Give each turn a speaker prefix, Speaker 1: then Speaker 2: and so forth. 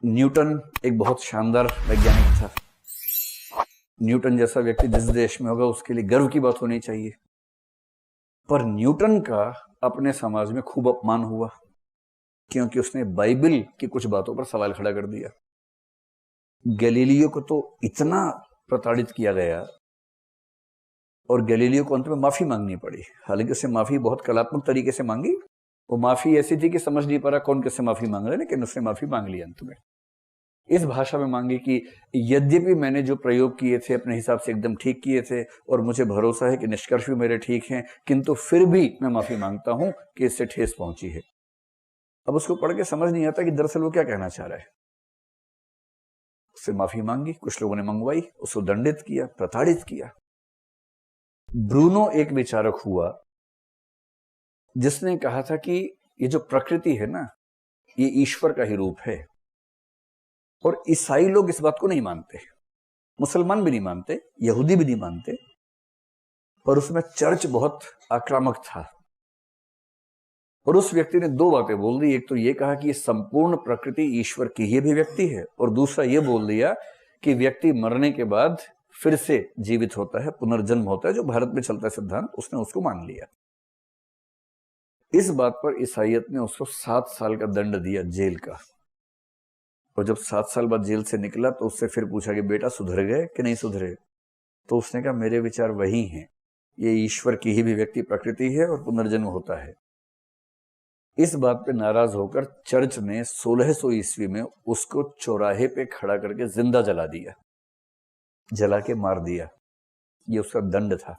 Speaker 1: Newton एक बहुत शानदार वैज्ञानिक था। न्यूटन जैसा व्यक्ति जिस देश में होगा उसके लिए गर्व की बात होनी चाहिए। पर न्यूटन का अपने समाज में खूब अपमान हुआ क्योंकि उसने बाइबल की कुछ बातों पर सवाल खड़ा कर दिया। गैलीलियो को तो इतना प्रताड़ित किया गया और गैलीलियो को अंत में माफी मांगनी पड़ी। हालांकि उसे माफी बहुत कलात्मक तरीके से मांगी। वो माफी ऐसी थी कि समझ नहीं पा रहा कौन किससे माफी मांग रहा है, लेकिन उसने माफी मांग ली अंत में। इस भाषा में मांगी कि यद्यपि मैंने जो प्रयोग किए थे अपने हिसाब से एकदम ठीक किए थे और मुझे भरोसा है कि निष्कर्ष भी मेरे ठीक हैं, किंतु फिर भी मैं माफी मांगता हूं कि इससे ठेस पहुंची है। अब उसको पढ़ के समझ नहीं आता कि दरअसल वो क्या कहना चाह रहा है। उससे माफी मांगी, कुछ लोगों ने मंगवाई, उसको दंडित किया, प्रताड़ित किया। ब्रूनो एक विचारक हुआ जिसने कहा था कि ये जो प्रकृति है ना, ये ईश्वर का ही रूप है। और ईसाई लोग इस बात को नहीं मानते, मुसलमान भी नहीं मानते, यहूदी भी नहीं मानते, पर उसमें चर्च बहुत आक्रामक था। और उस व्यक्ति ने दो बातें बोल दी। एक तो ये कहा कि ये संपूर्ण प्रकृति ईश्वर की ही अभिव्यक्ति है, और दूसरा ये बोल दिया कि व्यक्ति मरने के बाद फिर से जीवित होता है, पुनर्जन्म होता है, जो भारत में चलता है सिद्धांत, उसने उसको मान लिया। इस बात पर ईसाइयत ने उसको 7 साल का दंड दिया, जेल का। और जब 7 साल बाद जेल से निकला तो उससे फिर पूछा कि बेटा सुधर गए कि नहीं सुधरे। तो उसने कहा मेरे विचार वही हैं, ये ईश्वर की ही अभिव्यक्ति प्रकृति है और पुनर्जन्म होता है। इस बात पे नाराज होकर चर्च ने 1600 ईस्वी में उसको चौराहे पे खड़ा करके जिंदा जला दिया, जला के मार दिया। ये उसका दंड था।